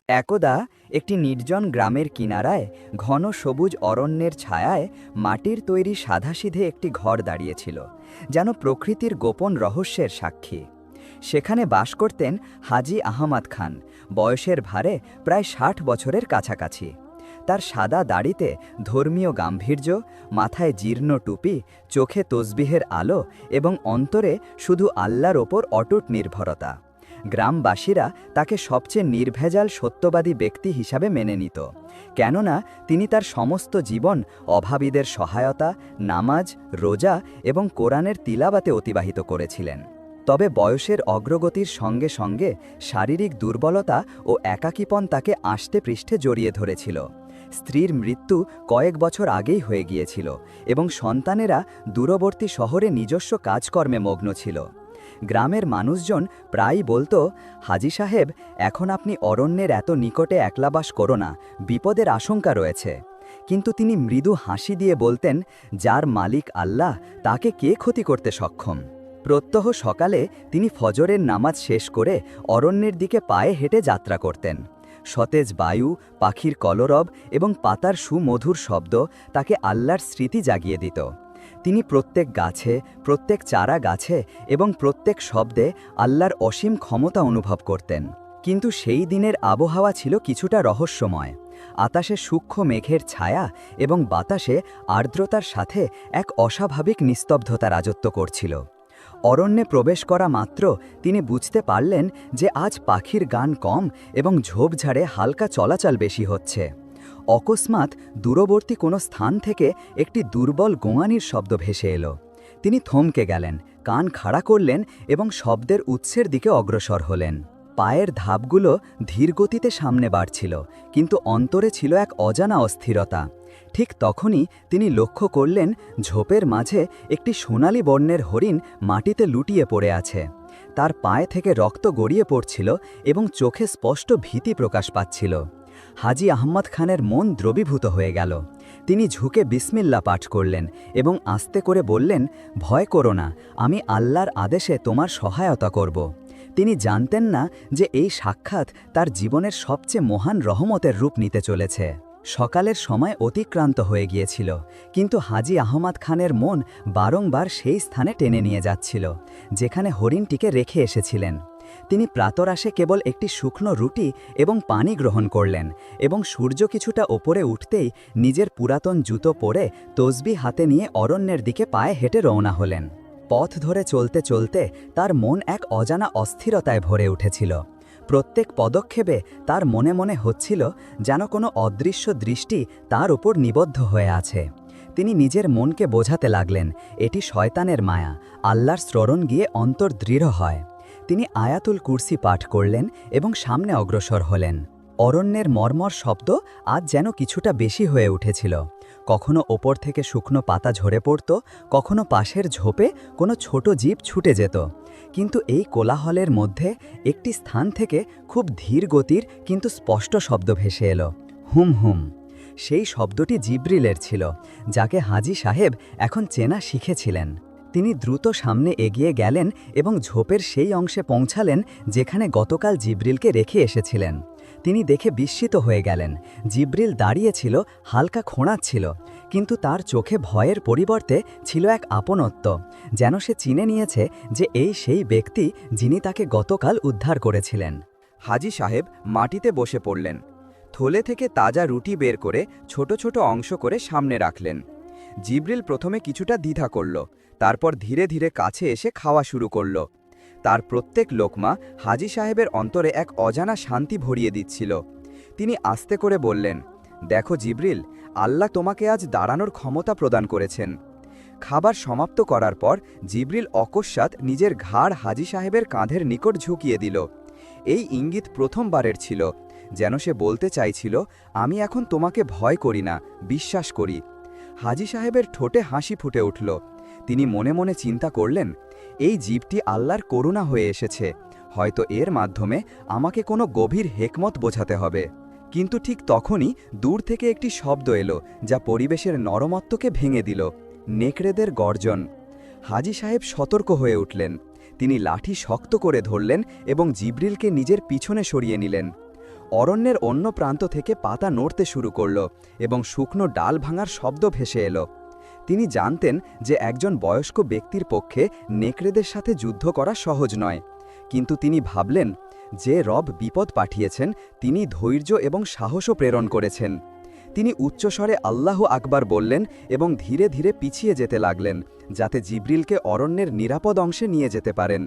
একদা একটি নির্জন গ্রামের কিনারায় ঘন সবুজ অরণ্যের ছায়ায় মাটির তৈরি সাধাসিধে একটি ঘর দাঁড়িয়েছিল, যেন প্রকৃতির গোপন রহস্যের সাক্ষী। সেখানে বাস করতেন হাজী আহমদ খান, বয়সের ভারে প্রায় ৬০ বছরের কাছাকাছি। তার সাদা দাড়িতে ধর্মীয় গাম্ভীর্য, মাথায় জীর্ণ টুপি, চোখে তসবিহের আলো এবং অন্তরে শুধু আল্লাহর ওপর অটুট নির্ভরতা। গ্রামবাসীরা তাকে সবচেয়ে নির্ভেজাল সত্যবাদী ব্যক্তি হিসাবে মেনে নিত, কেননা তিনি তার সমস্ত জীবন অভাবীদের সহায়তা, নামাজ, রোজা এবং কোরআনের তিলাওয়াতে অতিবাহিত করেছিলেন। তবে বয়সের অগ্রগতির সঙ্গে সঙ্গে শারীরিক দুর্বলতা ও একাকীপন তাকে আষ্টে পৃষ্ঠে জড়িয়ে ধরেছিল। স্ত্রীর মৃত্যু কয়েক বছর আগেই হয়ে গিয়েছিল এবং সন্তানেরা দূরবর্তী শহরে নিজস্ব কাজকর্মে মগ্ন ছিল। গ্রামের মানুষজন প্রায়ই বলতো, হাজী সাহেব, এখন আপনি অরণ্যের এত নিকটে একলা বাস করো না, বিপদের আশঙ্কা রয়েছে। কিন্তু তিনি মৃদু হাসি দিয়ে বলতেন, যার মালিক আল্লাহ, তাকে কে ক্ষতি করতে সক্ষম। প্রত্যহ সকালে তিনি ফজরের নামাজ শেষ করে অরণ্যের দিকে পায়ে হেঁটে যাত্রা করতেন। সতেজ বায়ু, পাখির কলরব এবং পাতার সুমধুর শব্দ তাকে আল্লাহর স্মৃতি জাগিয়ে দিত। তিনি প্রত্যেক গাছে, প্রত্যেক চারা গাছে এবং প্রত্যেক শব্দে আল্লাহর অসীম ক্ষমতা অনুভব করতেন। কিন্তু সেই দিনের আবহাওয়া ছিল কিছুটা রহস্যময়। আকাশে সূক্ষ্ম মেঘের ছায়া এবং বাতাসে আর্দ্রতার সাথে এক অস্বাভাবিক নিস্তব্ধতা রাজত্ব করছিল। অরণ্যে প্রবেশ করা মাত্র তিনি বুঝতে পারলেন যে আজ পাখির গান কম এবং ঝোপঝাড়ে হালকা চলাচল বেশি হচ্ছে। অকস্মাৎ দূরবর্তী কোনো স্থান থেকে একটি দুর্বল গোঙানির শব্দ ভেসে এলো। তিনি থমকে গেলেন, কান খাড়া করলেন এবং শব্দের উৎসের দিকে অগ্রসর হলেন। পায়ের ধাপগুলো ধীরগতিতে সামনে বাড়ছিল, কিন্তু অন্তরে ছিল এক অজানা অস্থিরতা। ঠিক তখনই তিনি লক্ষ্য করলেন, ঝোপের মাঝে একটি সোনালী বর্ণের হরিণ মাটিতে লুটিয়ে পড়ে আছে। তার পায়ে থেকে রক্ত গড়িয়ে পড়ছিল এবং চোখে স্পষ্ট ভীতি প্রকাশ পাচ্ছিল। হাজী আহমদ খানের মন দ্রবীভূত হয়ে গেল। তিনি ঝুঁকে বিসমিল্লাহ পাঠ করলেন এবং আস্তে করে বললেন, ভয় করো না, আমি আল্লাহর আদেশে তোমার সহায়তা করব। তিনি জানতেন না যে এই সাক্ষাৎ তার জীবনের সবচেয়ে মহান রহমতের রূপ নিতে চলেছে। সকালের সময় অতিক্রান্ত হয়ে গিয়েছিল, কিন্তু হাজী আহমদ খানের মন বারংবার সেই স্থানে টেনে নিয়ে যাচ্ছিল, যেখানে হরিণটিকে রেখে এসেছিলেন। তিনি প্রাতরাশে কেবল একটি শুকনো রুটি এবং পানি গ্রহণ করলেন এবং সূর্য কিছুটা ওপরে উঠতেই নিজের পুরাতন জুতো পরে তসবি হাতে নিয়ে অরণ্যের দিকে পায়ে হেঁটে রওনা হলেন। পথ ধরে চলতে চলতে তার মন এক অজানা অস্থিরতায় ভরে উঠেছিল। প্রত্যেক পদক্ষেপে তার মনে মনে হচ্ছিল যেন কোনো অদৃশ্য দৃষ্টি তার উপর নিবদ্ধ হয়ে আছে। তিনি নিজের মনকে বোঝাতে লাগলেন, এটি শয়তানের মায়া, আল্লাহর স্মরণ গিয়ে অন্তর দৃঢ় হয়। তিনি আয়াতুল কুরসি পাঠ করলেন এবং সামনে অগ্রসর হলেন। অরণ্যের মর্মর শব্দ আজ যেন কিছুটা বেশি হয়ে উঠেছিল। কখনো ওপর থেকে শুকনো পাতা ঝরে পড়ত, কখনো পাশের ঝোপে কোনো ছোট জীব ছুটে যেত। কিন্তু এই কোলাহলের মধ্যে একটি স্থান থেকে খুব ধীর গতির কিন্তু স্পষ্ট শব্দ ভেসে এলো, হুম হুম। সেই শব্দটি জিবরিলের ছিল, যাকে হাজী সাহেব এখন চেনা শিখেছিলেন। তিনি দ্রুত সামনে এগিয়ে গেলেন এবং ঝোপের সেই অংশে পৌঁছালেন যেখানে গতকাল জিবরিলকে রেখে এসেছিলেন। তিনি দেখে বিস্মিত হয়ে গেলেন। জিবরিল দাঁড়িয়েছিল, হালকা খোঁড়াচ্ছিল, কিন্তু তার চোখে ভয়ের পরিবর্তে ছিল এক আপনত্ব, যেন সে চিনে নিয়েছে যে এই সেই ব্যক্তি যিনি তাকে গতকাল উদ্ধার করেছিলেন। হাজী সাহেব মাটিতে বসে পড়লেন। থলে থেকে তাজা রুটি বের করে ছোট ছোট অংশ করে সামনে রাখলেন। জিবরিল প্রথমে কিছুটা দ্বিধা করল, তারপর ধীরে ধীরে কাছে এসে খাওয়া শুরু করল। তার প্রত্যেক লোকমা হাজী সাহেবের অন্তরে এক অজানা শান্তি ভরিয়ে দিচ্ছিল। তিনি আস্তে করে বললেন, দেখো জিবরিল, আল্লাহ তোমাকে আজ দাঁড়ানোর ক্ষমতা প্রদান করেছেন। খাবার সমাপ্ত করার পর জিবরিল অকস্মাৎ নিজের ঘাড় হাজী সাহেবের কাঁধের নিকট ঝুঁকিয়ে দিল। এই ইঙ্গিত প্রথমবারের ছিল, যেন সে বলতে চাইছিল, আমি এখন তোমাকে ভয় করি না, বিশ্বাস করি। হাজী সাহেবের ঠোঁটে হাসি ফুটে উঠল। তিনি মনে মনে চিন্তা করলেন, এই জীবটি আল্লাহর করুণা হয়ে এসেছে, হয়তো এর মাধ্যমে আমাকে কোনো গভীর হেকমত বোঝাতে হবে। কিন্তু ঠিক তখনই দূর থেকে একটি শব্দ এলো, যা পরিবেশের নরমত্বকে ভেঙে দিল, নেকড়েদের গর্জন। হাজী সাহেব সতর্ক হয়ে উঠলেন। তিনি লাঠি শক্ত করে ধরলেন এবং জিবরিলকে নিজের পিছনে সরিয়ে নিলেন। অরণ্যের অন্য প্রান্ত থেকে পাতা নড়তে শুরু করল এবং শুকনো ডাল ভাঙার শব্দ ভেসে এলো। তিনি জানতেন যে একজন বয়স্ক ব্যক্তির পক্ষে নেকড়েদের সাথে যুদ্ধ করা সহজ নয়, কিন্তু তিনি ভাবলেন যে রব বিপদ পাঠিয়েছেন তিনি ধৈর্য এবং সাহসও প্রেরণ করেছেন। তিনি উচ্চস্বরে আল্লাহু আকবার বললেন এবং ধীরে ধীরে পিছিয়ে যেতে লাগলেন, যাতে জিবরিলকে অরণ্যের নিরাপদ অংশে নিয়ে যেতে পারেন।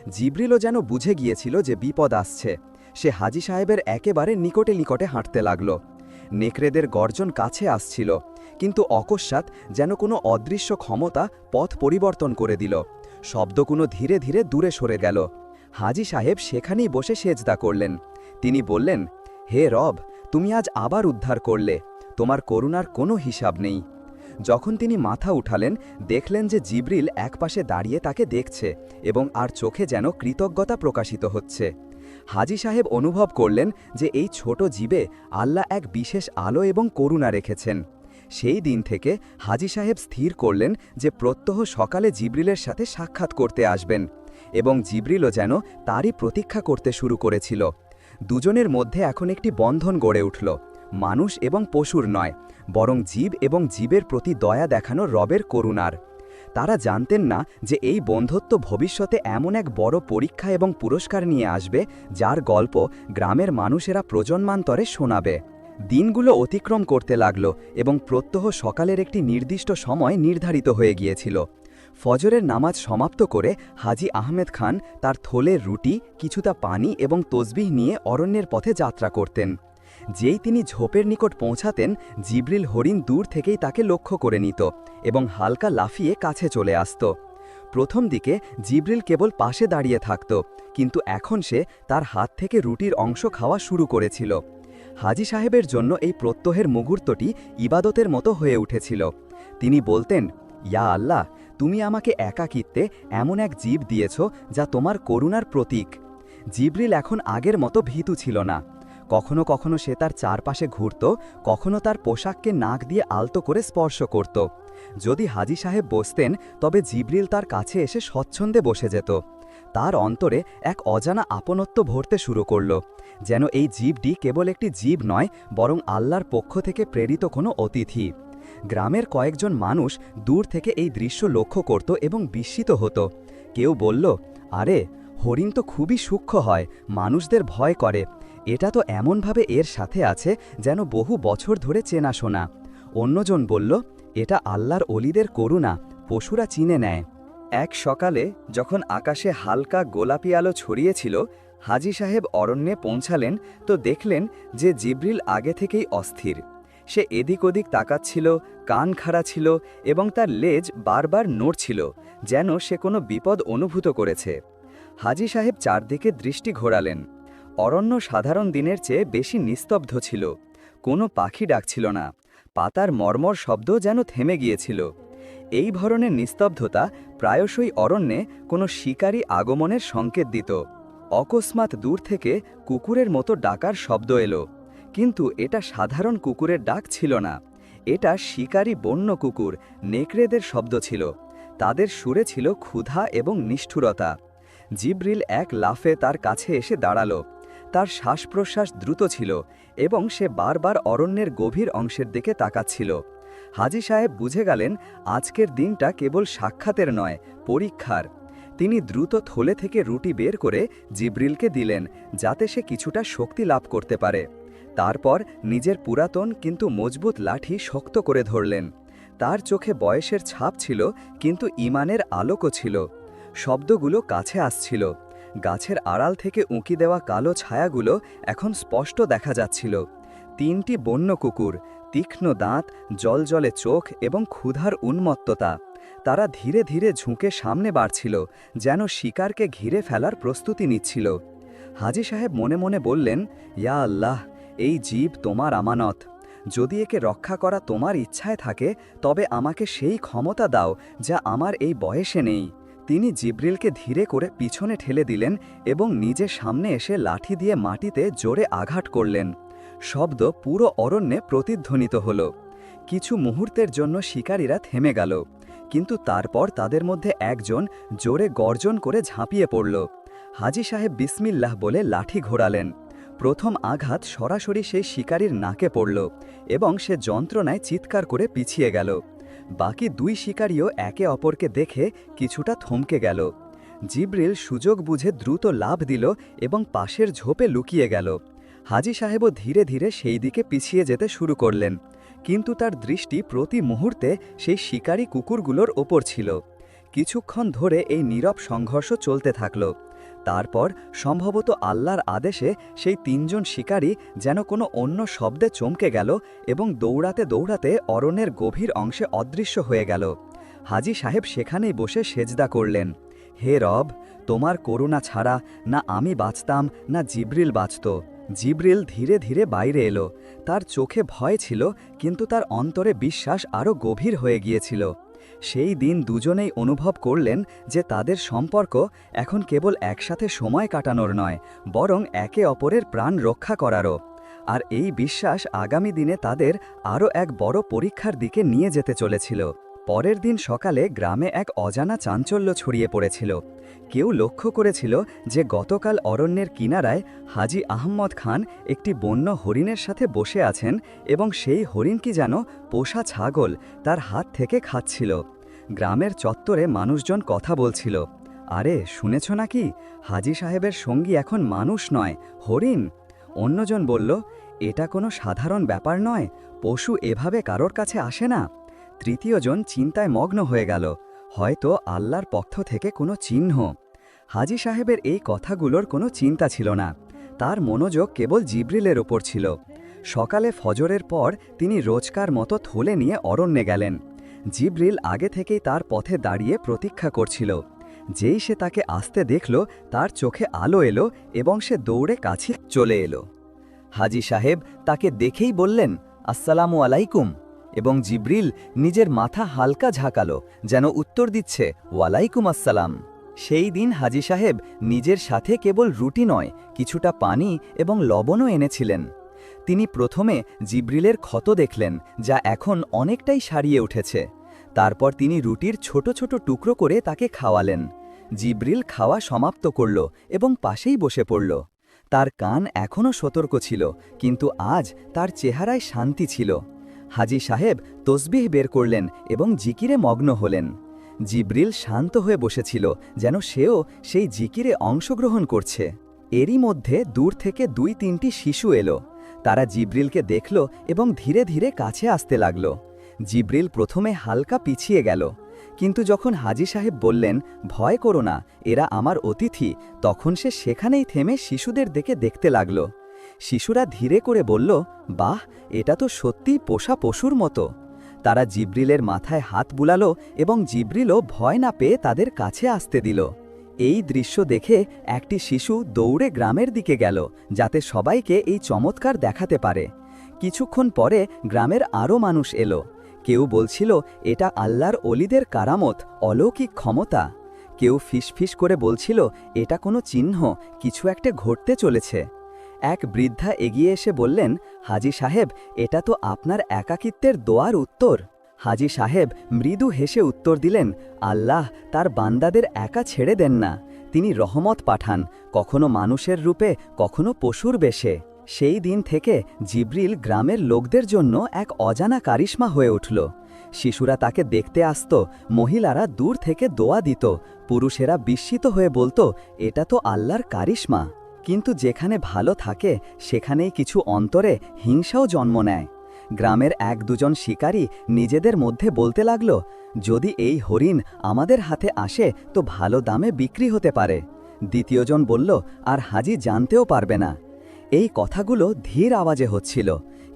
জিবরিলও যেন বুঝে গিয়েছিল যে বিপদ আসছে। সে হাজী সাহেবের একেবারে নিকটে নিকটে হাঁটতে লাগল। নেকড়েদের গর্জন কাছে আসছিল, কিন্তু অকস্মাৎ যেন কোনো অদৃশ্য ক্ষমতা পথ পরিবর্তন করে দিল। শব্দগুলো ধীরে ধীরে দূরে সরে গেল। হাজী সাহেব সেখানেই বসে সেজদা করলেন। তিনি বললেন, হে রব, তুমি আজ আবার উদ্ধার করলে, তোমার করুণার কোনো হিসাব নেই। যখন তিনি মাথা উঠালেন, দেখলেন যে জিবরিল একপাশে দাঁড়িয়ে তাকে দেখছে এবং আর চোখে যেন কৃতজ্ঞতা প্রকাশিত হচ্ছে। হাজী সাহেব অনুভব করলেন যে এই ছোট জীবে আল্লাহ এক বিশেষ আলো এবং করুণা রেখেছেন। সেই দিন থেকে হাজী সাহেব স্থির করলেন যে প্রত্যহ সকালে জিবরিলের সাথে সাক্ষাৎ করতে আসবেন, এবং জিবরিলও যেন তারই প্রতীক্ষা করতে শুরু করেছিল। দুজনের মধ্যে এখন একটি বন্ধন গড়ে উঠল, মানুষ এবং পশুর নয়, বরং জীব এবং জীবের প্রতি দয়া দেখানো রবের করুণার। তারা জানতেন না যে এই বন্ধুত্ব ভবিষ্যতে এমন এক বড় পরীক্ষা এবং পুরস্কার নিয়ে আসবে, যার গল্প গ্রামের মানুষেরা প্রজন্মান্তরে শোনাবে। দিনগুলো অতিক্রম করতে লাগল এবং প্রত্যহ সকালের একটি নির্দিষ্ট সময় নির্ধারিত হয়ে গিয়েছিল। ফজরের নামাজ সমাপ্ত করে হাজী আহমেদ খান তার থলের রুটি, কিছুটা পানি এবং তসবিহ নিয়ে অরণ্যের পথে যাত্রা করতেন। যেই তিনি ঝোপের নিকট পৌঁছাতেন, জিবরিল হরিণ দূর থেকেই তাকে লক্ষ্য করে নিত এবং হালকা লাফিয়ে কাছে চলে আসত। প্রথম দিকে জিবরিল কেবল পাশে দাঁড়িয়ে থাকত, কিন্তু এখন সে তার হাত থেকে রুটির অংশ খাওয়া শুরু করেছিল। হাজী সাহেবের জন্য এই প্রত্যহের মুহূর্তটি ইবাদতের মতো হয়ে উঠেছিল। তিনি বলতেন, ইয়া আল্লাহ, তুমি আমাকে একাকিত্বে এমন এক জীব দিয়েছ যা তোমার করুণার প্রতীক। জিবরিল এখন আগের মতো ভীতু ছিল না। কখনো কখনো সে তার চারপাশে ঘুরত, কখনো তার পোশাককে নাক দিয়ে আলতো করে স্পর্শ করত। যদি হাজী সাহেব বসতেন, তবে জিবরিল তার কাছে এসে স্বচ্ছন্দে বসে যেত। তার অন্তরে এক অজানা আপনত্ব ভরতে শুরু করল, যেন এই জীবটি কেবল একটি জীব নয়, বরং আল্লাহর পক্ষ থেকে প্রেরিত কোনো অতিথি। গ্রামের কয়েকজন মানুষ দূর থেকে এই দৃশ্য লক্ষ্য করত এবং বিস্মিত হতো। কেউ বলল, আরে, হরিণ তো খুবই সূক্ষ্ম হয়, মানুষদের ভয় করে। এটা তো এমনভাবে এর সাথে আছে যেন বহু বছর ধরে চেনাশোনা। অন্যজন বলল, এটা আল্লাহর অলিদের করুণা, পশুরা চিনে নেয়। এক সকালে যখন আকাশে হালকা গোলাপি আলো ছড়িয়েছিল, হাজী সাহেব অরণ্যে পৌঁছালেন তো দেখলেন যে জিবরিল আগে থেকেই অস্থির। সে এদিক ওদিক তাকাচ্ছিল, কান খাড়া ছিল এবং তার লেজ বারবার নড়ছিল, যেন সে কোনো বিপদ অনুভূত করেছে। হাজী সাহেব চারদিকে দৃষ্টি ঘোরালেন। অরণ্য সাধারণ দিনের চেয়ে বেশি নিস্তব্ধ ছিল। কোনো পাখি ডাকছিল না, পাতার মর্মর শব্দ যেন থেমে গিয়েছিল। এই ধরনের নিস্তব্ধতা প্রায়শই অরণ্যে কোনো শিকারী আগমনের সংকেত দিত। অকস্মাৎ দূর থেকে কুকুরের মতো ডাকার শব্দ এলো, কিন্তু এটা সাধারণ কুকুরের ডাক ছিল না। এটা শিকারী বন্য কুকুর নেকড়েদের শব্দ ছিল। তাদের সুরে ছিল ক্ষুধা এবং নিষ্ঠুরতা। জিবরিল এক লাফে তার কাছে এসে দাঁড়ালো। তার শ্বাস প্রশ্বাস দ্রুত ছিল এবং সে বারবার অরণ্যের গভীর অংশের দিকে তাকাচ্ছিল। হাজী সাহেব বুঝে গেলেন আজকের দিনটা কেবল সাক্ষাতের নয়, পরীক্ষার। তিনি দ্রুত থলে থেকে রুটি বের করে জিবরিলকে দিলেন, যাতে সে কিছুটা শক্তি লাভ করতে পারে। তারপর নিজের পুরাতন কিন্তু মজবুত লাঠি শক্ত করে ধরলেন। তার চোখে বয়সের ছাপ ছিল, কিন্তু ঈমানের আলোকও ছিল। শব্দগুলো কাছে আসছিল। গাছের আড়াল থেকে উঁকি দেওয়া কালো ছায়াগুলো এখন স্পষ্ট দেখা যাচ্ছিল। তিনটি বন্য কুকুর, তীক্ষ্ণ দাঁত, জলজলে চোখ এবং ক্ষুধার উন্মত্ততা। তারা ধীরে ধীরে ঝুঁকে সামনে বাড়ছিল, যেন শিকারকে ঘিরে ফেলার প্রস্তুতি নিচ্ছিল। হাজী সাহেব মনে মনে বললেন, ইয়া আল্লাহ, এই জীব তোমার আমানত। যদি একে রক্ষা করা তোমার ইচ্ছায় থাকে, তবে আমাকে সেই ক্ষমতা দাও যা আমার এই বয়সে নেই। তিনি জিবরিলকে ধীরে করে পিছনে ঠেলে দিলেন এবং নিজে সামনে এসে লাঠি দিয়ে মাটিতে জোরে আঘাত করলেন। শব্দ পুরো অরণ্যে প্রতিধ্বনিত হল। কিছু মুহূর্তের জন্য শিকারীরা থেমে গেল, কিন্তু তারপর তাদের মধ্যে একজন জোরে গর্জন করে ঝাঁপিয়ে পড়ল। হাজী সাহেব বিসমিল্লাহ বলে লাঠি ঘোরালেন। প্রথম আঘাত সরাসরি সেই শিকারীর নাকে পড়ল এবং সে যন্ত্রণায় চিৎকার করে পিছিয়ে গেল। বাকি দুই শিকারীও একে অপরকে দেখে কিছুটা থমকে গেল। জিবরিল সুযোগ বুঝে দ্রুত লাফ দিল এবং পাশের ঝোপে লুকিয়ে গেল। হাজী সাহেবও ধীরে ধীরে সেই দিকে পিছিয়ে যেতে শুরু করলেন, কিন্তু তার দৃষ্টি প্রতি মুহূর্তে সেই শিকারী কুকুরগুলোর ওপর ছিল। কিছুক্ষণ ধরে এই নীরব সংঘর্ষ চলতে থাকল। তারপর সম্ভবত আল্লাহর আদেশে সেই তিনজন শিকারী যেন কোনো অন্য শব্দে চমকে গেল এবং দৌড়াতে দৌড়াতে অরণ্যের গভীর অংশে অদৃশ্য হয়ে গেল। হাজী সাহেব সেখানেই বসে সেজদা করলেন, হে রব, তোমার করুণা ছাড়া না আমি বাঁচতাম না জিবরিল বাঁচত। জিবরিল ধীরে ধীরে বাইরে এলো। তার চোখে ভয় ছিল, কিন্তু তার অন্তরে বিশ্বাস আরও গভীর হয়ে গিয়েছিল। সেই দিন দুজনেই অনুভব করলেন যে তাদের সম্পর্ক এখন কেবল একসাথে সময় কাটানোর নয়, বরং একে অপরের প্রাণ রক্ষা করারও। আর এই বিশ্বাস আগামী দিনে তাদের আরও এক বড় পরীক্ষার দিকে নিয়ে যেতে চলেছিল। পরের দিন সকালে গ্রামে এক অজানা চাঞ্চল্য ছড়িয়ে পড়েছিল। কেউ লক্ষ্য করেছিল যে গতকাল অরণ্যের কিনারায় হাজী আহম্মদ খান একটি বন্য হরিণের সাথে বসে আছেন এবং সেই হরিণ কি যেন পোষা ছাগল তার হাত থেকে খাচ্ছিল। গ্রামের চত্বরে মানুষজন কথা বলছিল, আরে শুনেছ নাকি, হাজী সাহেবের সঙ্গী এখন মানুষ নয়, হরিণ। অন্যজন বলল, এটা কোনো সাধারণ ব্যাপার নয়, পশু এভাবে কারোর কাছে আসে না। তৃতীয়জন চিন্তায় মগ্ন হয়ে গেল, হয়তো আল্লাহর পক্ষ থেকে কোনো চিহ্ন। হাজী সাহেবের এই কথাগুলোর কোনো চিন্তা ছিল না, তার মনোযোগ কেবল জিবরিলের ওপর ছিল। সকালে ফজরের পর তিনি রোজকার মতো থলে নিয়ে অরণ্যে গেলেন। জিবরিল আগে থেকেই তার পথে দাঁড়িয়ে প্রতীক্ষা করছিল। যেই সে তাকে আসতে দেখল, তার চোখে আলো এলো এবং সে দৌড়ে কাছে চলে এলো। হাজী সাহেব তাকে দেখেই বললেন, আসসালামু আলাইকুম, এবং জিবরিল নিজের মাথা হালকা ঝাঁকালো, যেন উত্তর দিচ্ছে, ওয়ালাইকুম আসসালাম। সেই দিন হাজী সাহেব নিজের সাথে কেবল রুটি নয়, কিছুটা পানি এবং লবণও এনেছিলেন। তিনি প্রথমে জিবরিলের ক্ষত দেখলেন, যা এখন অনেকটাই সারিয়ে উঠেছে। তারপর তিনি রুটির ছোট ছোট টুকরো করে তাকে খাওয়ালেন। জিবরিল খাওয়া সমাপ্ত করল এবং পাশেই বসে পড়ল। তার কান এখনও সতর্ক ছিল, কিন্তু আজ তার চেহারায় শান্তি ছিল। হাজী সাহেব তসবিহ বের করলেন এবং জিকিরে মগ্ন হলেন। জিবরিল শান্ত হয়ে বসেছিল, যেন সেও সেই জিকিরে অংশগ্রহণ করছে। এরই মধ্যে দূর থেকে 2-3টি শিশু এলো। তারা জিবরিলকে দেখল এবং ধীরে ধীরে কাছে আসতে লাগল। জিবরিল প্রথমে হালকা পিছিয়ে গেল, কিন্তু যখন হাজী সাহেব বললেন, ভয় করো না, এরা আমার অতিথি, তখন সে সেখানেই থেমে শিশুদের দিকে দেখতে লাগল। শিশুরা ধীরে করে বলল, বাহ, এটা তো সত্যিই পোষা পশুর মতো। তারা জিবরিলের মাথায় হাত বুলালো এবং জিবরিলও ভয় না পেয়ে তাদের কাছে আসতে দিল। এই দৃশ্য দেখে একটি শিশু দৌড়ে গ্রামের দিকে গেল, যাতে সবাইকে এই চমৎকার দেখাতে পারে। কিছুক্ষণ পরে গ্রামের আরও মানুষ এলো। কেউ বলছিল, এটা আল্লাহর অলিদের কারামত, অলৌকিক ক্ষমতা। কেউ ফিসফিস করে বলছিল, এটা কোনো চিহ্ন, কিছু একটা ঘটতে চলেছে। এক বৃদ্ধা এগিয়ে এসে বললেন, হাজী সাহেব, এটা তো আপনার একাকিত্বের দোয়ার উত্তর। হাজী সাহেব মৃদু হেসে উত্তর দিলেন, আল্লাহ তার বান্দাদের একা ছেড়ে দেন না, তিনি রহমত পাঠান, কখনো মানুষের রূপে, কখনো পশুর বেশে। সেই দিন থেকে জিবরিল গ্রামের লোকদের জন্য এক অজানা কারিশমা হয়ে উঠল। শিশুরা তাকে দেখতে আসত, মহিলারা দূর থেকে দোয়া দিত, পুরুষেরা বিস্মিত হয়ে বলতো, এটা তো আল্লাহর কারিশমা। কিন্তু যেখানে ভালো থাকে, সেখানেই কিছু অন্তরে হিংসাও জন্ম নেয়। গ্রামের 1-2জন শিকারী নিজেদের মধ্যে বলতে লাগল, যদি এই হরিণ আমাদের হাতে আসে তো ভালো দামে বিক্রি হতে পারে। দ্বিতীয়জন বলল, আর হাজী জানতেও পারবে না। এই কথাগুলো ধীর আওয়াজে হচ্ছিল,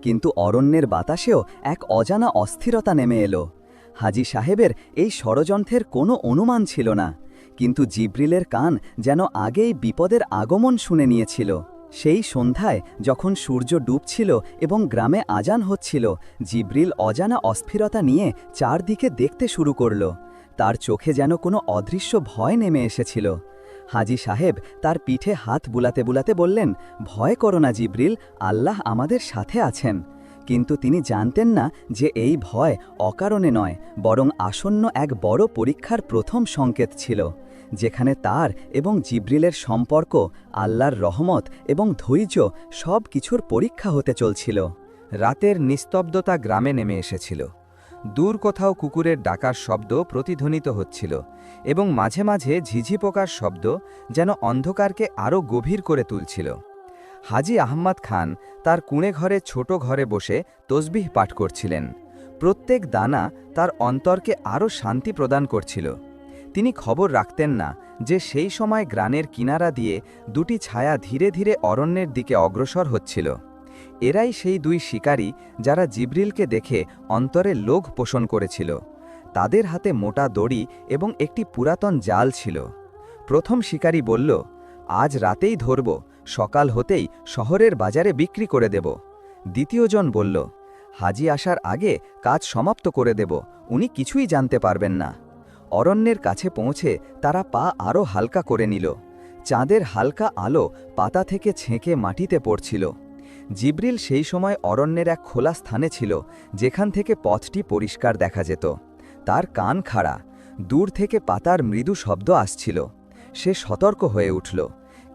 কিন্তু অরণ্যের বাতাসেও এক অজানা অস্থিরতা নেমে এলো। হাজী সাহেবের এই ষড়যন্ত্রের কোনো অনুমান ছিল না, কিন্তু জিবরিলের কান যেন আগেই বিপদের আগমন শুনে নিয়েছিল। সেই সন্ধ্যায় যখন সূর্য ডুবছিল এবং গ্রামে আজান হচ্ছিল, জিবরিল অজানা অস্থিরতা নিয়ে চারদিকে দেখতে শুরু করল। তার চোখে যেন কোনো অদৃশ্য ভয় নেমে এসেছিল। হাজী সাহেব তার পিঠে হাত বুলাতে বুলাতে বললেন, ভয় করো না জিবরিল, আল্লাহ আমাদের সাথে আছেন। কিন্তু তিনি জানতেন না যে এই ভয় অকারণে নয়, বরং আসন্ন এক বড় পরীক্ষার প্রথম সংকেত ছিল। যেখানে তার এবং জিব্রিলের সম্পর্ক, আল্লাহর রহমত এবং ধৈর্য সব কিছুর পরীক্ষা হতে চলছিল। রাতের নিস্তব্ধতা গ্রামে নেমে এসেছিল। দূর কোথাও কুকুরের ডাকার শব্দ প্রতিধ্বনিত হচ্ছিল এবং মাঝে মাঝে ঝিঝি পোকার শব্দ যেন অন্ধকারকে আরও গভীর করে তুলছিল। হাজী আহমদ খান তার কুঁড়ে ঘরে ছোট ঘরে বসে তসবিহ পাঠ করছিলেন। প্রত্যেক দানা তার অন্তরকে আরও শান্তি প্রদান করছিল। তিনি খবর রাখতেন না যে সেই সময় গ্রামের কিনারা দিয়ে দুটি ছায়া ধীরে ধীরে অরণ্যের দিকে অগ্রসর হচ্ছিল। এরাই সেই দুই শিকারী যারা জিবরিলকে দেখে অন্তরে লোভ পোষণ করেছিল। তাদের হাতে মোটা দড়ি এবং একটি পুরাতন জাল ছিল। প্রথম শিকারী বলল, আজ রাতেই ধরব, সকাল হতেই শহরের বাজারে বিক্রি করে দেব। দ্বিতীয়জন বলল, হাজি আসার আগে কাজ সমাপ্ত করে দেব, উনি কিছুই জানতে পারবেন না। অরণ্যের কাছে পৌঁছে তারা পা আরও হালকা করে নিল। চাঁদের হালকা আলো পাতা থেকে ছেঁকে মাটিতে পড়ছিল। জিবরিল সেই সময় অরণ্যের এক খোলা স্থানে ছিল, যেখান থেকে পথটি পরিষ্কার দেখা যেত। তার কান খাড়া, দূর থেকে পাতার মৃদু শব্দ আসছিল। সে সতর্ক হয়ে উঠল,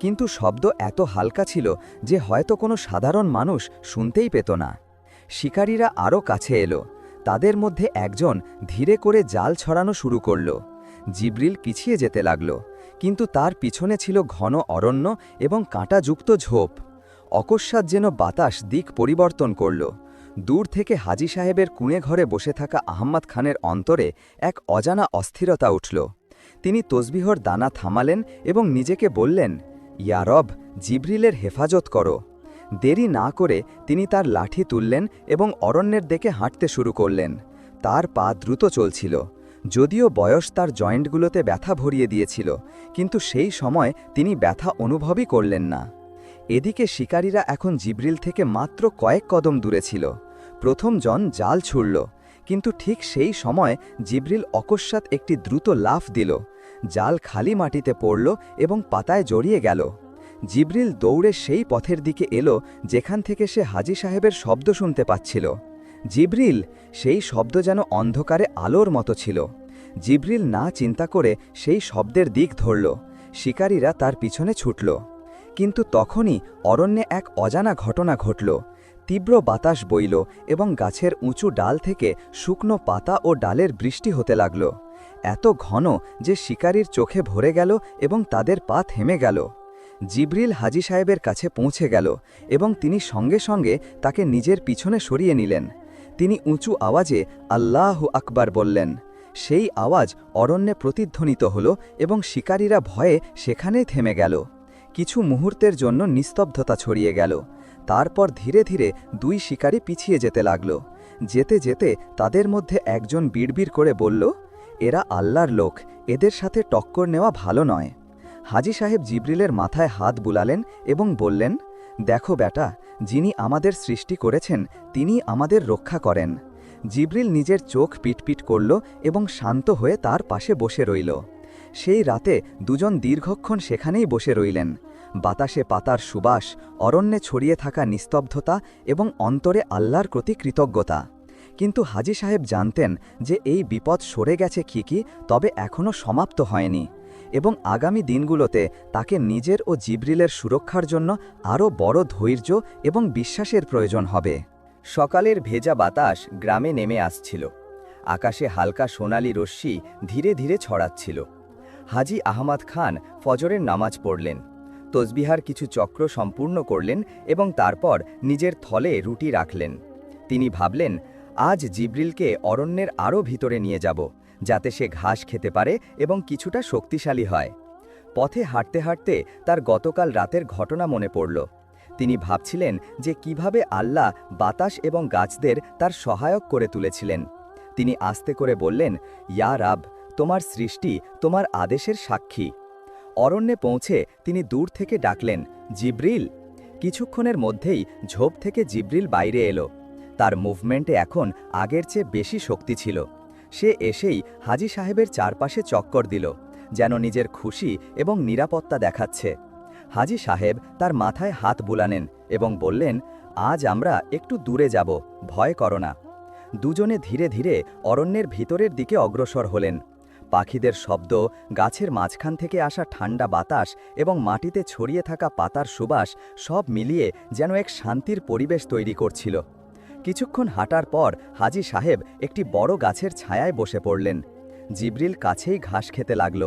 কিন্তু শব্দ এত হালকা ছিল যে হয়তো কোনো সাধারণ মানুষ শুনতেই পেত না। শিকারীরা আরও কাছে এলো। তাদের মধ্যে একজন ধীরে করে জাল ছড়ানো শুরু করল। জিবরিল পিছিয়ে যেতে লাগল, কিন্তু তার পিছনে ছিল ঘন অরণ্য এবং কাঁটাযুক্ত ঝোপ। অকস্মাৎ যেন বাতাস দিক পরিবর্তন করল। দূর থেকে হাজী সাহেবের কুঁড়ে ঘরে বসে থাকা আহমদ খানের অন্তরে এক অজানা অস্থিরতা উঠল। তিনি তসবিহর দানা থামালেন এবং নিজেকে বললেন, ইয়া রব, জিবরিলের হেফাজত করো। দেরি না করে তিনি তার লাঠি তুললেন এবং অরণ্যের দিকে হাঁটতে শুরু করলেন। তার পা দ্রুত চলছিল। যদিও বয়স তার জয়েন্টগুলোতে ব্যথা ভরিয়ে দিয়েছিল, কিন্তু সেই সময় তিনি ব্যথা অনুভবই করলেন না। এদিকে শিকারীরা এখন জিবরিল থেকে মাত্র কয়েক কদম দূরে ছিল। প্রথম জন জাল ছুড়ল, কিন্তু ঠিক সেই সময় জিবরিল অকস্মাৎ একটি দ্রুত লাফ দিল। জাল খালি মাটিতে পড়ল এবং পাতায় জড়িয়ে গেল। জিবরিল দৌড়ে সেই পথের দিকে এলো যেখান থেকে সে হাজী সাহেবের শব্দ শুনতে পাচ্ছিল। জিবরিল! সেই শব্দ যেন অন্ধকারে আলোর মতো ছিল। জিবরিল না চিন্তা করে সেই শব্দের দিক ধরল। শিকারীরা তার পিছনে ছুটল। কিন্তু তখনই অরণ্যে এক অজানা ঘটনা ঘটল। তীব্র বাতাস বইল এবং গাছের উঁচু ডাল থেকে শুকনো পাতা ও ডালের বৃষ্টি হতে লাগল। এত ঘন যে শিকারীর চোখে ভরে গেল এবং তাদের পা থেমে গেল। জিবরিল হাজী সাহেবের কাছে পৌঁছে গেল এবং তিনি সঙ্গে সঙ্গে তাকে নিজের পিছনে সরিয়ে নিলেন। তিনি উঁচু আওয়াজে আল্লাহু আকবার বললেন। সেই আওয়াজ অরণ্যে প্রতিধ্বনিত হল এবং শিকারীরা ভয়ে সেখানেই থেমে গেল। কিছু মুহূর্তের জন্য নিস্তব্ধতা ছড়িয়ে গেল। তারপর ধীরে ধীরে দুই শিকারী পিছিয়ে যেতে লাগল। যেতে যেতে তাদের মধ্যে একজন বিড়বিড় করে বলল, এরা আল্লাহর লোক, এদের সাথে টক্কর নেওয়া ভালো নয়। হাজী সাহেব জিবরিলের মাথায় হাত বুলালেন এবং বললেন, দেখো বেটা, যিনি আমাদের সৃষ্টি করেছেন তিনি আমাদের রক্ষা করেন। জিবরিল নিজের চোখ পিটপিট করল এবং শান্ত হয়ে তার পাশে বসে রইল। সেই রাতে দুজন দীর্ঘক্ষণ সেখানেই বসে রইলেন। বাতাসে পাতার সুবাস, অরণ্যে ছড়িয়ে থাকা নিস্তব্ধতা এবং অন্তরে আল্লাহর প্রতি কৃতজ্ঞতা। কিন্তু হাজী সাহেব জানতেন যে এই বিপদ সরে গেছে ঠিকই, তবে এখনও সমাপ্ত হয়নি এবং আগামী দিনগুলোতে তাকে নিজের ও জিবরিলের সুরক্ষার জন্য আরও বড় ধৈর্য এবং বিশ্বাসের প্রয়োজন হবে। সকালের ভেজা বাতাস গ্রামে নেমে আসছিল। আকাশে হালকা সোনালি রশ্মি ধীরে ধীরে ছড়াচ্ছিল। হাজী আহমদ খান ফজরের নামাজ পড়লেন, তসবিহার কিছু চক্র সম্পূর্ণ করলেন এবং তারপর নিজের থলে রুটি রাখলেন। তিনি ভাবলেন, আজ জিবরিলকে অরণ্যের আরও ভিতরে নিয়ে যাব, যাতে সে ঘাস খেতে পারে এবং কিছুটা শক্তিশালী হয়। পথে হাঁটতে হাঁটতে তার গতকাল রাতের ঘটনা মনে পড়ল। তিনি ভাবছিলেন যে কিভাবে আল্লাহ বাতাস এবং গাছদের তার সহায়ক করে তুলেছিলেন। তিনি আস্তে করে বললেন, ইয়া রাব, তোমার সৃষ্টি তোমার আদেশের সাক্ষী। অরণ্যে পৌঁছে তিনি দূর থেকে ডাকলেন, জিবরিল। কিছুক্ষণের মধ্যেই ঝোপ থেকে জিবরিল বাইরে এলো। তার মুভমেন্টে এখন আগের চেয়ে বেশি শক্তি ছিল। সে এসেই হাজী সাহেবের চারপাশে চক্কর দিল, যেন নিজের খুশি এবং নিরাপত্তা দেখাচ্ছে। হাজী সাহেব তার মাথায় হাত বুলালেন এবং বললেন, আজ আমরা একটু দূরে যাব, ভয় করো না। দুজনে ধীরে ধীরে অরণ্যের ভিতরের দিকে অগ্রসর হলেন। পাখিদের শব্দ, গাছের মাঝখান থেকে আসা ঠান্ডা বাতাস এবং মাটিতে ছড়িয়ে থাকা পাতার সুবাস সব মিলিয়ে যেন এক শান্তির পরিবেশ তৈরি করছিল। কিছুক্ষণ হাঁটার পর হাজী সাহেব একটি বড় গাছের ছায়ায় বসে পড়লেন। জিবরিল কাছেই ঘাস খেতে লাগল।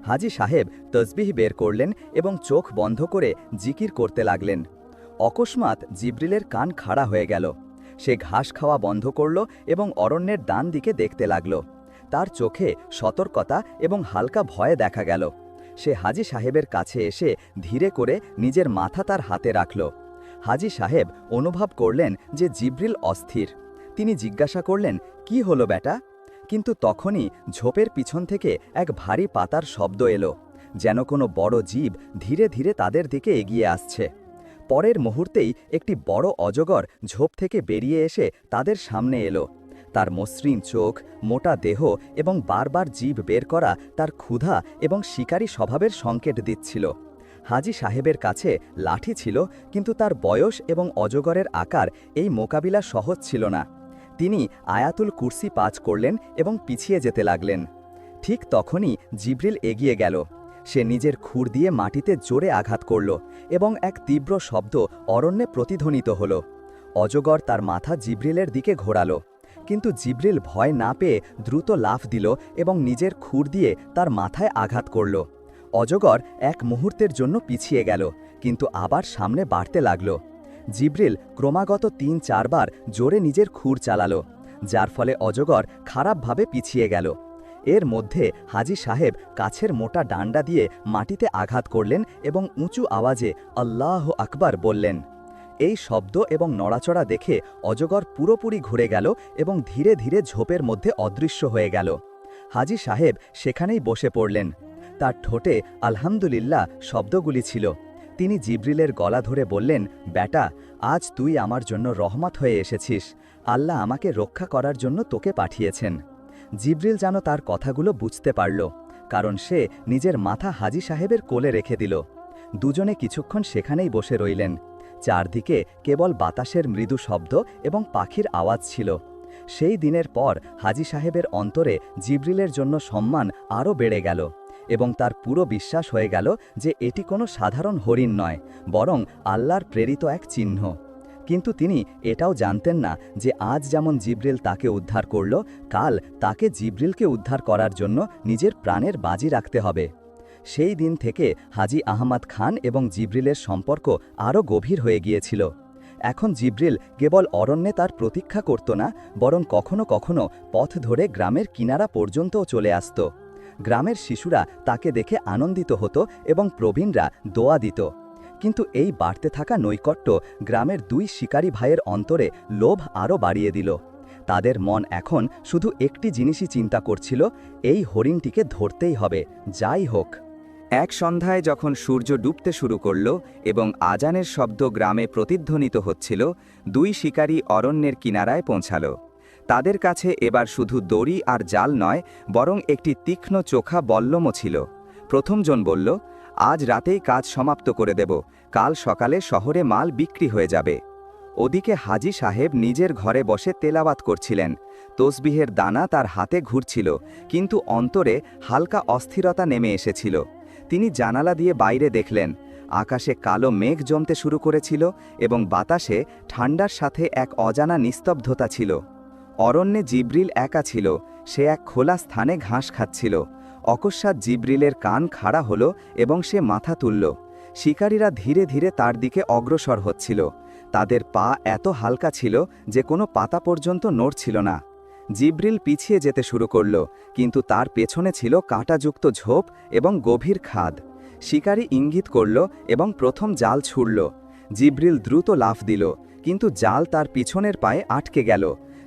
হাজী সাহেব তসবিহ বের করলেন এবং চোখ বন্ধ করে জিকির করতে লাগলেন। অকস্মাৎ জিবরিলের কান খাড়া হয়ে গেল। সে ঘাস খাওয়া বন্ধ করল এবং অরণ্যের ডান দিকে দেখতে লাগল। তার চোখে সতর্কতা এবং হালকা ভয় দেখা গেল। সে হাজী সাহেবের কাছে এসে ধীরে করে নিজের মাথা তার হাতে রাখল। হাজী সাহেব অনুভব করলেন যে জিবরিল অস্থির। তিনি জিজ্ঞাসা করলেন, কি হলো বেটা? কিন্তু তখনই ঝোপের পিছন থেকে এক ভারী পাতার শব্দ এলো, যেন কোনো বড় জীব ধীরে ধীরে তাদের দিকে এগিয়ে আসছে। পরের মুহূর্তেই একটি বড় অজগর ঝোপ থেকে বেরিয়ে এসে তাদের সামনে এলো। তার মসৃণ চোখ, মোটা দেহ এবং বারবার জিভ বের করা তার ক্ষুধা এবং শিকারী স্বভাবের সংকেত দিচ্ছিল। হাজী সাহেবের কাছে লাঠি ছিল, কিন্তু তার বয়স এবং অজগরের আকার এই মোকাবিলা সহজ ছিল না। তিনি আয়াতুল কুরসি পাঠ করলেন এবং পিছিয়ে যেতে লাগলেন। ঠিক তখনই জিবরিল এগিয়ে গেল। সে নিজের খুর দিয়ে মাটিতে জোরে আঘাত করল এবং এক তীব্র শব্দ অরণ্যে প্রতিধ্বনিত হল। অজগর তার মাথা জিবরিলের দিকে ঘোরালো, কিন্তু জিবরিল ভয় না পেয়ে দ্রুত লাফ দিল এবং নিজের খুর দিয়ে তার মাথায় আঘাত করল। অজগর এক মুহূর্তের জন্য পিছিয়ে গেল, কিন্তু আবার সামনে বাড়তে লাগল। জিবরিল ক্রমাগত ৩-৪ বার জোরে নিজের খুর চালালো, যার ফলে অজগর খারাপভাবে পিছিয়ে গেল। এর মধ্যে হাজী সাহেব কাছের মোটা ডান্ডা দিয়ে মাটিতে আঘাত করলেন এবং উঁচু আওয়াজে আল্লাহু আকবার বললেন। এই শব্দ এবং নড়াচড়া দেখে অজগর পুরোপুরি ঘুরে গেল এবং ধীরে ধীরে ঝোপের মধ্যে অদৃশ্য হয়ে গেল। হাজী সাহেব সেখানেই বসে পড়লেন। তার ঠোঁটে আলহামদুলিল্লাহ শব্দগুলি ছিল। তিনি জিবরিলের গলা ধরে বললেন, বেটা, আজ তুই আমার জন্য রহমত হয়ে এসেছিস। আল্লাহ আমাকে রক্ষা করার জন্য তোকে পাঠিয়েছেন। জিবরিল যেন তার কথাগুলো বুঝতে পারল, কারণ সে নিজের মাথা হাজী সাহেবের কোলে রেখে দিল। দুজনে কিছুক্ষণ সেখানেই বসে রইলেন। চারদিকে কেবল বাতাসের মৃদু শব্দ এবং পাখির আওয়াজ ছিল। সেই দিনের পর হাজী সাহেবের অন্তরে জিবরিলের জন্য সম্মান আরও বেড়ে গেল এবং তার পুরো বিশ্বাস হয়ে গেল যে এটি কোনো সাধারণ হরিণ নয়, বরং আল্লাহর প্রেরিত এক চিহ্ন। কিন্তু তিনি এটাও জানতেন না যে আজ যেমন জিবরিল তাকে উদ্ধার করল, কাল তাকে জিবরিলকে উদ্ধার করার জন্য নিজের প্রাণের বাজি রাখতে হবে। সেই দিন থেকে হাজী আহমদ খান এবং জিবরিলের সম্পর্ক আরও গভীর হয়ে গিয়েছিল। এখন জিবরিল কেবল অরণ্যে তার প্রতীক্ষা করত না, বরং কখনো কখনো পথ ধরে গ্রামের কিনারা পর্যন্তও চলে আসত। গ্রামের শিশুরা তাকে দেখে আনন্দিত হতো এবং প্রবীণরা দোয়া দিত। কিন্তু এই বাড়তে থাকা নৈকট্য গ্রামের 2 শিকারী ভাইয়ের অন্তরে লোভ আরও বাড়িয়ে দিল। তাদের মন এখন শুধু একটি জিনিসই চিন্তা করছিল, এই হরিণটিকে ধরতেই হবে, যাই হোক। এক সন্ধ্যায় যখন সূর্য ডুবতে শুরু করল এবং আজানের শব্দ গ্রামে প্রতিধ্বনিত হচ্ছিল, 2 শিকারী অরণ্যের কিনারায় পৌঁছাল। তাদের কাছে এবার শুধু দড়ি আর জাল নয়, বরং একটি তীক্ষ্ণ চোখা বল্লমও ছিল। প্রথমজন বলল, আজ রাতেই কাজ সমাপ্ত করে দেব, কাল সকালে শহরে মাল বিক্রি হয়ে যাবে। ওদিকে হাজী সাহেব নিজের ঘরে বসে তেলাওয়াত করছিলেন। তসবিহের দানা তার হাতে ঘুরছিল, কিন্তু অন্তরে হালকা অস্থিরতা নেমে এসেছিল। তিনি জানালা দিয়ে বাইরে দেখলেন, আকাশে কালো মেঘ জমতে শুরু করেছিল এবং বাতাসে ঠান্ডার সাথে এক অজানা নিস্তব্ধতা ছিল। অরণ্যে জিবরিল একা ছিল, সে এক খোলা স্থানে ঘাস খাচ্ছিল। অকস্মাৎ জিবরিলের কান খাড়া হলো এবং সে মাথা তুলল। শিকারীরা ধীরে ধীরে তার দিকে অগ্রসর হচ্ছিল। তাদের পা এত হালকা ছিল যে কোনো পাতা পর্যন্ত নড়ছিল না। জিবরিল পিছিয়ে যেতে শুরু করল, কিন্তু তার পেছনে ছিল কাঁটাযুক্ত ঝোপ এবং গভীর খাদ। শিকারী ইঙ্গিত করল এবং প্রথম জাল ছুড়ল। জিবরিল দ্রুত লাফ দিল, কিন্তু জাল তার পিছনের পায়ে আটকে গেল।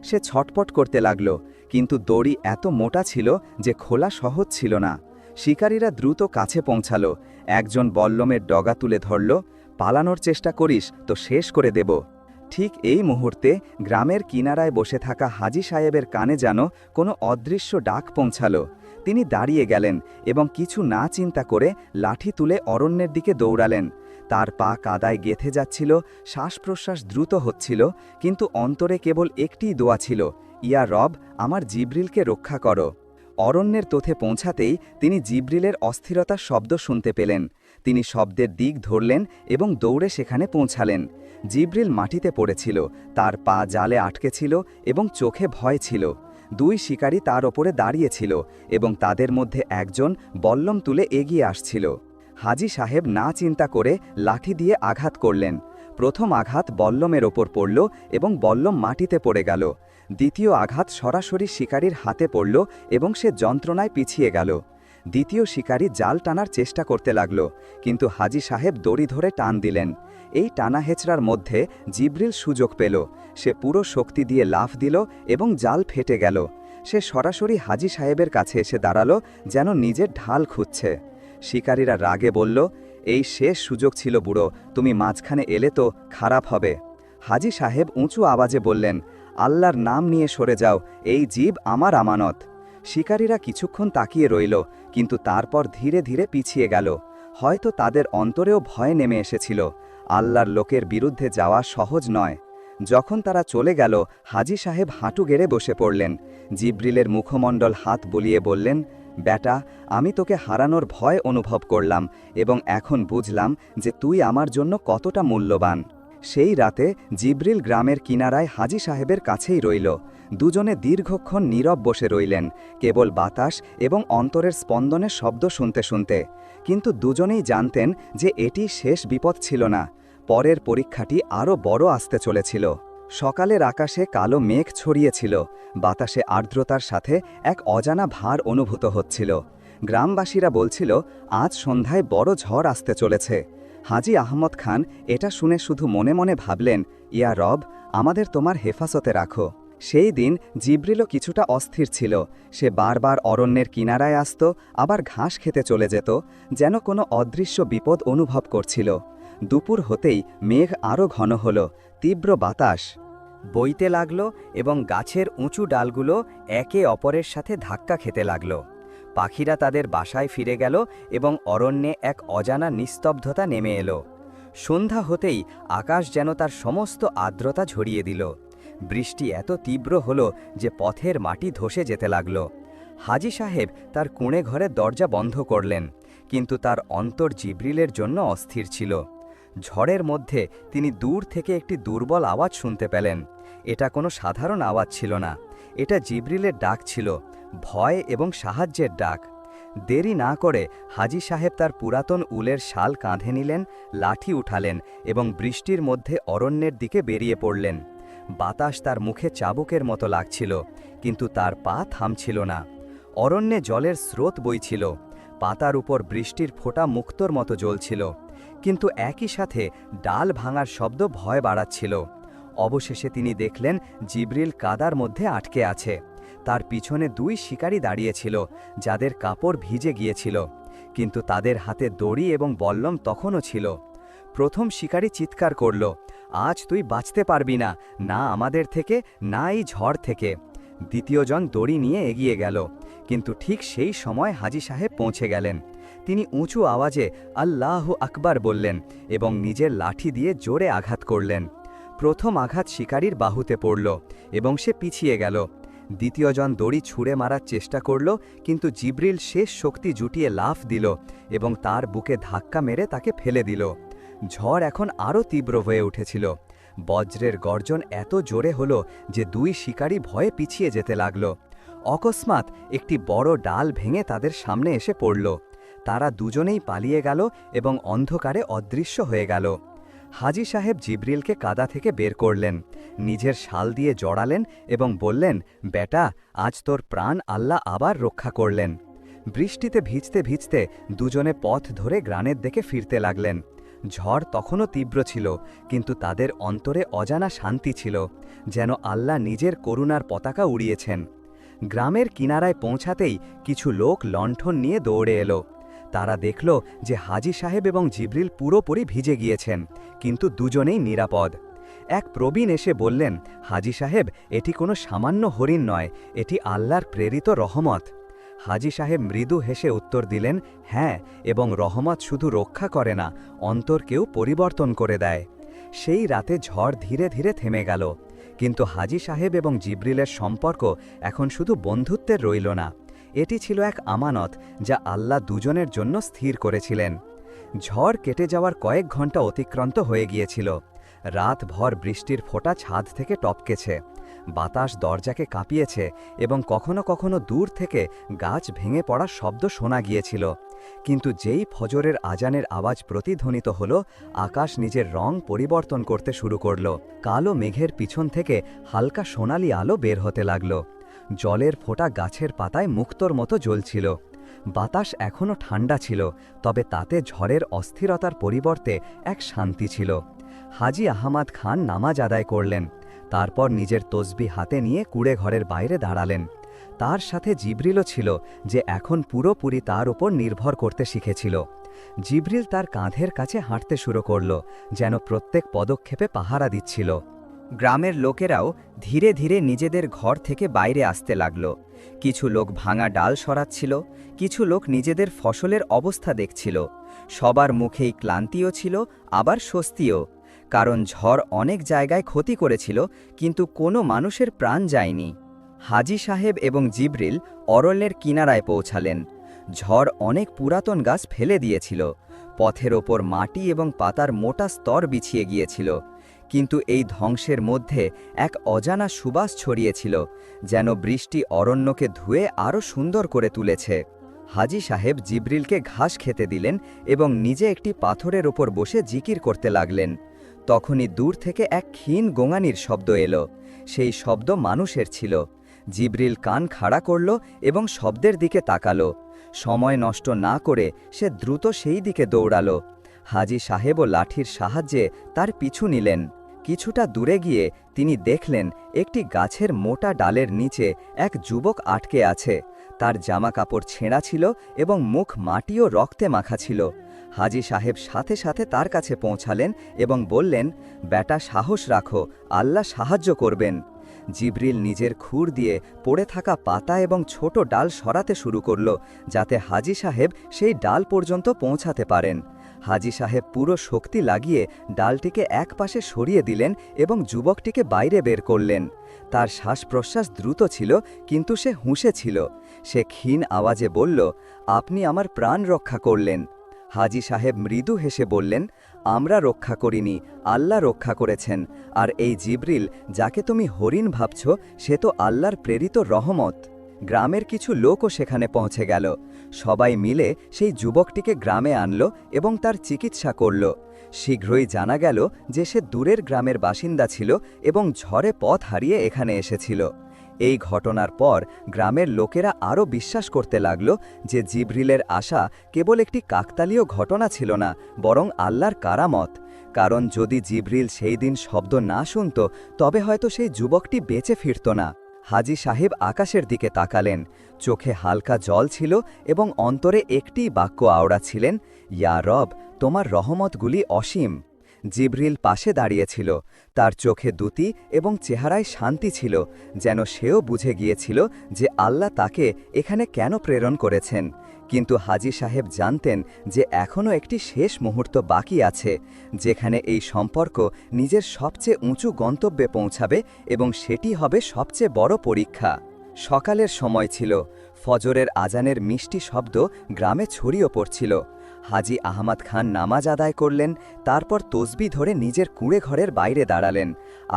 সে ছটপট করতে লাগল, কিন্তু দড়ি এত মোটা ছিল যে খোলা সহজ ছিল না। শিকারীরা দ্রুত কাছে পৌঁছালো। একজন বল্লমের ডগা তুলে ধরল, পালানোর চেষ্টা করিস তো শেষ করে দেব। ঠিক এই মুহূর্তে গ্রামের কিনারায় বসে থাকা হাজী সাহেবের কানে যেন কোনো অদৃশ্য ডাক পৌঁছালো। তিনি দাঁড়িয়ে গেলেন এবং কিছু না চিন্তা করে লাঠি তুলে অরণ্যের দিকে দৌড়ালেন। তার পা কাদায় গেঁথে যাচ্ছিল, শ্বাস প্রশ্বাস দ্রুত হচ্ছিল, কিন্তু অন্তরে কেবল একটিই দোয়া ছিল, ইয়া রব, আমার জিবরিলকে রক্ষা করো। অরণ্যের তোথে পৌঁছাতেই তিনি জিব্রিলের অস্থিরতার শব্দ শুনতে পেলেন। তিনি শব্দের দিক ধরলেন এবং দৌড়ে সেখানে পৌঁছালেন। জিব্রিল মাটিতে পড়েছিল, তার পা জালে আটকে ছিল এবং চোখে ভয় ছিল। দুই শিকারী তার ওপরে দাঁড়িয়েছিল এবং তাদের মধ্যে একজন বল্লম তুলে এগিয়ে আসছিল। হাজী সাহেব না চিন্তা করে লাঠি দিয়ে আঘাত করলেন। প্রথম আঘাত বল্লমের ওপর পড়ল এবং বল্লম মাটিতে পড়ে গেল। দ্বিতীয় আঘাত সরাসরি শিকারীর হাতে পড়ল এবং সে যন্ত্রণায় পিছিয়ে গেল। দ্বিতীয় শিকারী জাল টানার চেষ্টা করতে লাগল, কিন্তু হাজী সাহেব দড়ি ধরে টান দিলেন। এই টানা হেচড়ার মধ্যে জিব্রিল সুযোগ পেল। সে পুরো শক্তি দিয়ে লাফ দিল এবং জাল ফেটে গেল। সে সরাসরি হাজী সাহেবের কাছে এসে দাঁড়ালো, যেন নিজের ঢাল খুঁজছে। শিকারীরা রাগে বলল, এই শেষ সুযোগ ছিল বুড়ো, তুমি মাঝখানে এলে তো খারাপ হবে। হাজী সাহেব উঁচু আওয়াজে বললেন, আল্লাহর নাম নিয়ে সরে যাও, এই জীব আমার আমানত। শিকারীরা কিছুক্ষণ তাকিয়ে রইল, কিন্তু তারপর ধীরে ধীরে পিছিয়ে গেল। হয়তো তাদের অন্তরেও ভয় নেমে এসেছিল। আল্লাহর লোকের বিরুদ্ধে যাওয়া সহজ নয়। যখন তারা চলে গেল, হাজী সাহেব হাঁটু গেড়ে বসে পড়লেন। জিব্রিলের মুখমণ্ডল হাত বুলিয়ে বললেন, বেটা, আমি তোকে হারানোর ভয় অনুভব করলাম এবং এখন বুঝলাম যে তুই আমার জন্য কতটা মূল্যবান। সেই রাতে জিব্রিল গ্রামের কিনারায় হাজী সাহেবের কাছেই রইল। দুজনে দীর্ঘক্ষণ নীরব বসে রইলেন, কেবল বাতাস এবং অন্তরের স্পন্দনের শব্দ শুনতে শুনতে। কিন্তু দুজনেই জানতেন যে এটি শেষ বিপদ ছিল না। পরের পরীক্ষাটি আরও বড় আসতে চলেছিল। সকালের আকাশে কালো মেঘ ছড়িয়েছিল, বাতাসে আর্দ্রতার সাথে এক অজানা ভার অনুভূত হচ্ছিল। গ্রামবাসীরা বলছিল, আজ সন্ধ্যায় বড় ঝড় আসতে চলেছে। হাজী আহমদ খান এটা শুনে শুধু মনে মনে ভাবলেন, ইয়া রব, আমাদের তোমার হেফাজতে রাখো। সেই দিন জিব্রিলও কিছুটা অস্থির ছিল। সে বারবার অরণ্যের কিনারায় আসত, আবার ঘাস খেতে চলে যেত, যেন কোনো অদৃশ্য বিপদ অনুভব করছিল। দুপুর হতেই মেঘ আরও ঘন হল, তীব্র বাতাস বইতে লাগল এবং গাছের উঁচু ডালগুলো একে অপরের সাথে ধাক্কা খেতে লাগল। পাখিরা তাদের বাসায় ফিরে গেল এবং অরণ্যে এক অজানা নিস্তব্ধতা নেমে এলো। সন্ধ্যা হতেই আকাশ যেন তার সমস্ত আর্দ্রতা ঝরিয়ে দিল। বৃষ্টি এত তীব্র হল যে পথের মাটি ধসে যেতে লাগল। হাজী সাহেব তার কুঁড়ে ঘরের দরজা বন্ধ করলেন, কিন্তু তার অন্তর জিব্রিলের জন্য অস্থির ছিল। ঝড়ের মধ্যে তিনি দূর থেকে একটি দুর্বল আওয়াজ শুনতে পেলেন। এটা কোনো সাধারণ আওয়াজ ছিল না, এটা জিব্রিলের ডাক ছিল, ভয় এবং সাহায্যের ডাক। দেরি না করে হাজী সাহেব তার পুরাতন উলের শাল কাঁধে নিলেন, লাঠি উঠালেন এবং বৃষ্টির মধ্যে অরণ্যের দিকে বেরিয়ে পড়লেন। বাতাস তার মুখে চাবুকের মতো লাগছিল, কিন্তু তার পা থামছিল না। অরণ্যে জলের স্রোত বইছিল, পাতার উপর বৃষ্টির ফোঁটা মুক্তোর মতো জ্বলছিল, কিন্তু একই সাথে ডাল ভাঙার শব্দ ভয় বাড়াচ্ছিল। অবশেষে তিনি দেখলেন জিব্রিল কাদার মধ্যে আটকে আছে। তার পিছনে দুই শিকারী দাঁড়িয়েছিল, যাদের কাপড় ভিজে গিয়েছিল, কিন্তু তাদের হাতে দড়ি এবং বল্লম তখনও ছিল। প্রথম শিকারী চিৎকার করল, আজ তুই বাঁচতে পারবি না, না আমাদের থেকে, না এই ঝড় থেকে। দ্বিতীয়জন দড়ি নিয়ে এগিয়ে গেল, কিন্তু ঠিক সেই সময় হাজী সাহেব পৌঁছে গেলেন। তিনি উঁচু আওয়াজে আল্লাহু আকবার বললেন এবং নিজের লাঠি দিয়ে জোরে আঘাত করলেন। প্রথম আঘাত শিকারীর বাহুতে পড়ল এবং সে পিছিয়ে গেল। দ্বিতীয়জন দড়ি ছুঁড়ে মারার চেষ্টা করল, কিন্তু জিব্রিল শেষ শক্তি জুটিয়ে লাফ দিল এবং তার বুকে ধাক্কা মেরে তাকে ফেলে দিল। ঝড় এখন আরও তীব্র হয়ে উঠেছিল। বজ্রের গর্জন এত জোরে হল যে দুই শিকারী ভয়ে পিছিয়ে যেতে লাগল। অকস্মাৎ একটি বড় ডাল ভেঙে তাদের সামনে এসে পড়ল। তারা দুজনেই পালিয়ে গেল এবং অন্ধকারে অদৃশ্য হয়ে গেল। হাজী সাহেব জিব্রিলকে কাদা থেকে বের করলেন, নিজের শাল দিয়ে জড়ালেন এবং বললেন, বেটা, আজ তোর প্রাণ আল্লাহ আবার রক্ষা করলেন। বৃষ্টিতে ভিজতে ভিজতে দুজনে পথ ধরে গ্রামের দিকে ফিরতে লাগলেন। ঝড় তখনও তীব্র ছিল, কিন্তু তাদের অন্তরে অজানা শান্তি ছিল, যেন আল্লাহ নিজের করুণার পতাকা উড়িয়েছেন। গ্রামের কিনারায় পৌঁছাতেই কিছু লোক লণ্ঠন নিয়ে দৌড়ে এলো। তারা দেখল যে হাজী সাহেব এবং জিব্রিল পুরোপুরি ভিজে গিয়েছেন, কিন্তু দুজনেই নিরাপদ। এক প্রবীণ এসে বললেন, হাজী সাহেব, এটি কোনো সামান্য হরিণ নয়, এটি আল্লাহর প্রেরিত রহমত। হাজী সাহেব মৃদু হেসে উত্তর দিলেন, হ্যাঁ, এবং রহমত শুধু রক্ষা করে না, অন্তরকেও পরিবর্তন করে দেয়। সেই রাতে ঝড় ধীরে ধীরে থেমে গেল, কিন্তু হাজী সাহেব এবং জিব্রিলের সম্পর্ক এখন শুধু বন্ধুত্বের রইল না, এটি ছিল এক আমানত যা আল্লাহ দুজনের জন্য স্থির করেছিলেন। ঝড় কেটে যাওয়ার কয়েক ঘন্টা অতিক্রান্ত হয়ে গিয়েছিল। রাতভর বৃষ্টির ফোঁটা ছাদ থেকে টপকেছে, বাতাস দরজাকে কাঁপিয়েছে এবং কখনো কখনো দূর থেকে গাছ ভেঙে পড়ার শব্দ শোনা গিয়েছিল। কিন্তু যেই ফজরের আজানের আওয়াজ প্রতিধ্বনিত হল, আকাশ নিজের রং পরিবর্তন করতে শুরু করল। কালো মেঘের পিছন থেকে হালকা সোনালি আলো বের হতে লাগল। জলের ফোঁটা গাছের পাতায় মুক্তোর মতো জ্বলছিল। বাতাস এখনও ঠান্ডা ছিল, তবে তাতে ঝড়ের অস্থিরতার পরিবর্তে এক শান্তি ছিল। হাজী আহমদ খান নামাজ আদায় করলেন, তারপর নিজের তসবি হাতে নিয়ে কুড়ে ঘরের বাইরে দাঁড়ালেন। তার সাথে জিবরিলও ছিল, যে এখন পুরোপুরি তার উপর নির্ভর করতে শিখেছিল। জিবরিল তার কাঁধের কাছে হাঁটতে শুরু করল, যেন প্রত্যেক পদক্ষেপে পাহারা দিচ্ছিল। গ্রামের লোকেরাও ধীরে ধীরে নিজেদের ঘর থেকে বাইরে আসতে লাগল। কিছু লোক ভাঙা ডাল সরাচ্ছিল, কিছু লোক নিজেদের ফসলের অবস্থা দেখছিল। সবার মুখেই ক্লান্তিও ছিল, আবার স্বস্তিও, কারণ ঝড় অনেক জায়গায় ক্ষতি করেছিল, কিন্তু কোনো মানুষের প্রাণ যায়নি। হাজী সাহেব এবং জিবরিল অরণ্যের কিনারায় পৌঁছালেন। ঝড় অনেক পুরাতন গাছ ফেলে দিয়েছিল, পথের ওপর মাটি এবং পাতার মোটা স্তর বিছিয়ে গিয়েছিল। কিন্তু এই ধ্বংসের মধ্যে এক অজানা সুবাস ছড়িয়েছিল, যেন বৃষ্টি অরণ্যকে ধুয়ে আরও সুন্দর করে তুলেছে। হাজী সাহেব জিবরিলকে ঘাস খেতে দিলেন এবং নিজে একটি পাথরের ওপর বসে জিকির করতে লাগলেন। তখনই দূর থেকে এক ক্ষীণ গোঙানির শব্দ এলো। সেই শব্দ মানুষের ছিল। জিবরিল কান খাড়া করল এবং শব্দের দিকে তাকালো। সময় নষ্ট না করে সে দ্রুত সেই দিকে দৌড়ালো। হাজী সাহেবও লাঠির সাহায্যে তার পিছু নিলেন। কিছুটা দূরে গিয়ে তিনি দেখলেন একটি গাছের মোটা ডালের নিচে এক যুবক আটকে আছে। তার জামাকাপড় ছেঁড়া ছিল এবং মুখ মাটি ও রক্তে মাখা ছিল। হাজী সাহেব সাথে সাথে তার কাছে পৌঁছালেন এবং বললেন, বেটা, সাহস রাখো, আল্লাহ সাহায্য করবেন। জিবরিল নিজের খুর দিয়ে পড়ে থাকা পাতা এবং ছোট ডাল সরাতে শুরু করল, যাতে হাজী সাহেব সেই ডাল পর্যন্ত পৌঁছাতে পারেন। হাজী সাহেব পুরো শক্তি লাগিয়ে ডালটিকে একপাশে সরিয়ে দিলেন এবং যুবকটিকে বাইরে বের করলেন। তার শ্বাস প্রশ্বাস দ্রুত ছিল, কিন্তু সে হুঁশে ছিল। সে ক্ষীণ আওয়াজে বলল, আপনি আমার প্রাণ রক্ষা করলেন। হাজী সাহেব মৃদু হেসে বললেন, আমরা রক্ষা করিনি, আল্লাহ রক্ষা করেছেন। আর এই জিবরিল যাকে তুমি হরিণ ভাবছ, সে তো আল্লাহর প্রেরিত রহমত। গ্রামের কিছু লোকও সেখানে পৌঁছে গেল। সবাই মিলে সেই যুবকটিকে গ্রামে আনল এবং তার চিকিৎসা করল। শীঘ্রই জানা গেল যে সে দূরের গ্রামের বাসিন্দা ছিল এবং ঝড়ে পথ হারিয়ে এখানে এসেছিল। এই ঘটনার পর গ্রামের লোকেরা আরও বিশ্বাস করতে লাগল যে জিবরিলের আসা কেবল একটি কাকতালীয় ঘটনা ছিল না, বরং আল্লাহর কারামত। কারণ যদি জিবরিল সেই দিন শব্দ না শুনত, তবে হয়তো সেই যুবকটি বেঁচে ফিরত না। হাজী সাহেব আকাশের দিকে তাকালেন। চোখে হালকা জল ছিল এবং অন্তরে একটিই বাক্য আওড়াচ্ছিলেন, ইয়া রব, তোমার রহমতগুলি অসীম। জিবরিল পাশে দাঁড়িয়েছিল, তার চোখে দ্যুতি এবং চেহারায় শান্তি ছিল, যেন সেও বুঝে গিয়েছিল যে আল্লাহ তাকে এখানে কেন প্রেরণ করেছেন। কিন্তু হাজী সাহেব জানতেন যে এখনও একটি শেষ মুহূর্ত বাকি আছে, যেখানে এই সম্পর্ক নিজের সবচেয়ে উঁচু গন্তব্যে পৌঁছাবে এবং সেটি হবে সবচেয়ে বড় পরীক্ষা। সকালের সময় ছিল। ফজরের আজানের মিষ্টি শব্দ গ্রামে ছড়িয়ে পড়ছিল। হাজী আহমদ খান নামাজ আদায় করলেন, তারপর তসবি ধরে নিজের কুঁড়ে ঘরের বাইরে দাঁড়ালেন।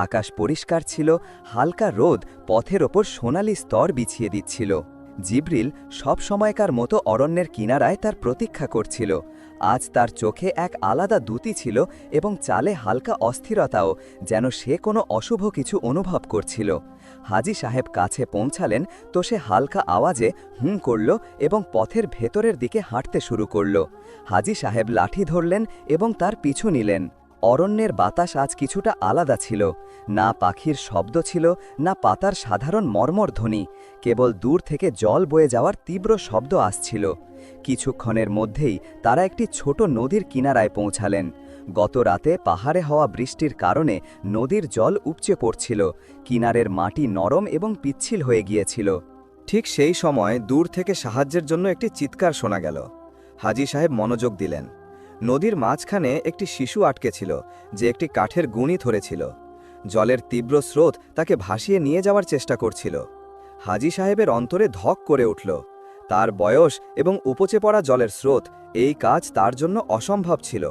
আকাশ পরিষ্কার ছিল, হালকা রোদ পথের ওপর সোনালি স্তর বিছিয়ে দিচ্ছিল। জিবরিল সব সময়কার মতো অরণ্যের কিনারায় তার প্রতীক্ষা করছিল। আজ তার চোখে এক আলাদা দ্যুতি ছিল এবং চালে হালকা অস্থিরতাও, যেন সে কোনো অশুভ কিছু অনুভব করছিল। হাজী সাহেব কাছে পৌঁছালেন তো সে হালকা আওয়াজে হুঁ করল এবং পথের ভেতরের দিকে হাঁটতে শুরু করল। হাজী সাহেব লাঠি ধরলেন এবং তার পিছু নিলেন। অরণ্যের বাতাস আজ কিছুটা আলাদা ছিল। না পাখির শব্দ ছিল, না পাতার সাধারণ মর্মর ধ্বনি, কেবল দূর থেকে জল বয়ে যাওয়ার তীব্র শব্দ আসছিল। কিছুক্ষণের মধ্যেই তারা একটি ছোট নদীর কিনারায় পৌঁছালেন। গত রাতে পাহাড়ে হওয়া বৃষ্টির কারণে নদীর জল উপচে পড়ছিল, কিনারের মাটি নরম এবং পিচ্ছিল হয়ে গিয়েছিল। ঠিক সেই সময় দূর থেকে সাহায্যের জন্য একটি চিৎকার শোনা গেল। হাজী সাহেব মনোযোগ দিলেন। নদীর মাঝখানে একটি শিশু আটকে ছিল, যে একটি কাঠের গুঁড়ি ধরেছিল। জলের তীব্র স্রোত তাকে ভাসিয়ে নিয়ে যাওয়ার চেষ্টা করছিল। হাজী সাহেবের অন্তরে ধক করে উঠল। তার বয়স এবং উপচে পড়া জলের স্রোত এই কাজ তার জন্য অসম্ভব ছিল,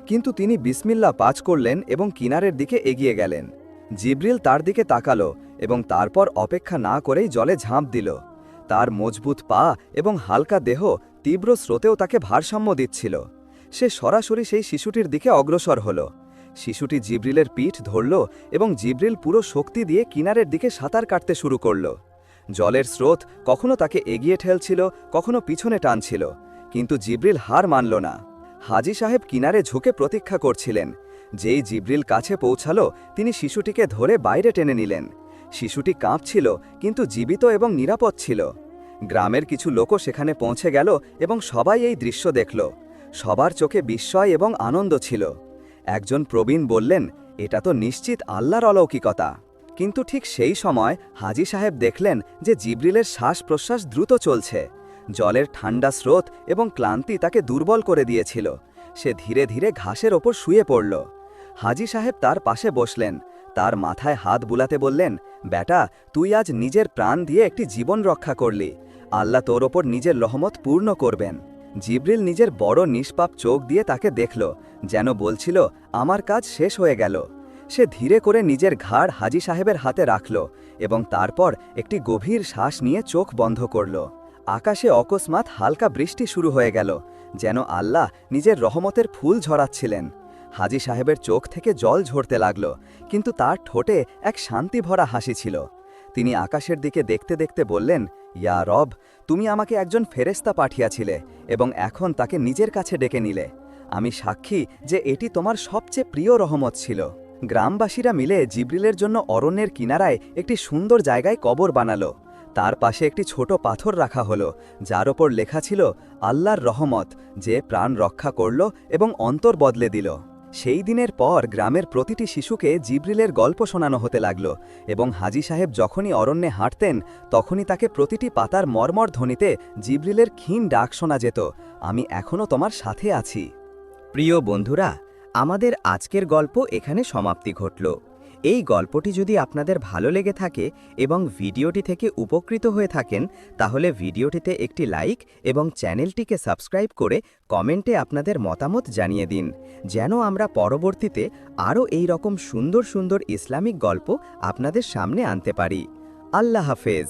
কিন্তু তিনি বিসমিল্লাহ পাঠ করলেন এবং কিনারের দিকে এগিয়ে গেলেন। জিব্রিল তার দিকে তাকালো এবং তারপর অপেক্ষা না করেই জলে ঝাঁপ দিল। তার মজবুত পা এবং হালকা দেহ তীব্র স্রোতেও তাকে ভারসাম্য দিচ্ছিল। সে সরাসরি সেই শিশুটির দিকে অগ্রসর হল। শিশুটি জিব্রিলের পিঠ ধরল এবং জিব্রিল পুরো শক্তি দিয়ে কিনারের দিকে সাঁতার কাটতে শুরু করল। জলের স্রোত কখনো তাকে এগিয়ে ঠেলছিল, কখনো পিছনে টানছিল, কিন্তু জিব্রিল হার মানল না। হাজী সাহেব কিনারে ঝুঁকে প্রতীক্ষা করছিলেন। যেই জিব্রিল কাছে পৌঁছালো, তিনি শিশুটিকে ধরে বাইরে টেনে নিলেন। শিশুটি কাঁপছিল, কিন্তু জীবিত এবং নিরাপদ ছিল। গ্রামের কিছু লোকও সেখানে পৌঁছে গেল এবং সবাই এই দৃশ্য দেখল। সবার চোখে বিস্ময় এবং আনন্দ ছিল। একজন প্রবীণ বললেন, এটা তো নিশ্চিত আল্লাহর অলৌকিকতা। কিন্তু ঠিক সেই সময় হাজী সাহেব দেখলেন যে জিব্রিলের শ্বাস প্রশ্বাস দ্রুত চলছে। জলের ঠান্ডা স্রোত এবং ক্লান্তি তাকে দুর্বল করে দিয়েছিল। সে ধীরে ধীরে ঘাসের ওপর শুয়ে পড়ল। হাজী সাহেব তার পাশে বসলেন। তার মাথায় হাত বুলাতে বললেন, বেটা, তুই আজ নিজের প্রাণ দিয়ে একটি জীবন রক্ষা করলি। আল্লাহ তোর ওপর নিজের রহমত পূর্ণ করবেন। জিব্রিল নিজের বড় নিষ্পাপ চোখ দিয়ে তাকে দেখল, যেন বলছিল, আমার কাজ শেষ হয়ে গেল। সে ধীরে করে নিজের ঘাড় হাজী সাহেবের হাতে রাখল এবং তারপর একটি গভীর শ্বাস নিয়ে চোখ বন্ধ করল। আকাশে অকস্মাৎ হালকা বৃষ্টি শুরু হয়ে গেল, যেন আল্লাহ নিজের রহমতের ফুল ঝরাচ্ছিলেন। হাজী সাহেবের চোখ থেকে জল ঝরতে লাগল, কিন্তু তার ঠোঁটে এক শান্তি ভরা হাসি ছিল। তিনি আকাশের দিকে দেখতে দেখতে বললেন, ইয়া রব, তুমি আমাকে একজন ফেরেশতা পাঠিয়েছিলে এবং এখন তাকে নিজের কাছে ডেকে নিলে। আমি সাক্ষী যে এটি তোমার সবচেয়ে প্রিয় রহমত ছিল। গ্রামবাসীরা মিলে জিব্রিলের জন্য অরণ্যের কিনারায় একটি সুন্দর জায়গায় কবর বানালো। তার পাশে একটি ছোট পাথর রাখা হলো, যার ওপর লেখা ছিল, আল্লাহর রহমত, যে প্রাণ রক্ষা করল এবং অন্তর বদলে দিল। সেই দিনের পর গ্রামের প্রতিটি শিশুকে জিব্রিলের গল্প শোনানো হতে লাগল এবং হাজী সাহেব যখনই অরণ্যে হাঁটতেন, তখনই তাকে প্রতিটি পাতার মর্মর ধ্বনিতে জিব্রিলের ক্ষীণ ডাক শোনা যেত, আমি এখনও তোমার সাথে আছি। প্রিয় বন্ধুরা, আমাদের আজকের গল্প এখানে সমাপ্তি ঘটল। এই গল্পটি যদি আপনাদের ভালো লেগে থাকে এবং ভিডিওটি থেকে উপকৃত হয়ে থাকেন, তাহলে ভিডিওটিতে একটি লাইক এবং চ্যানেলটিকে সাবস্ক্রাইব করে কমেন্টে আপনাদের মতামত জানিয়ে দিন, যেন আমরা পরবর্তীতে আরও এই রকম সুন্দর সুন্দর ইসলামিক গল্প আপনাদের সামনে আনতে পারি। আল্লাহ হাফেজ।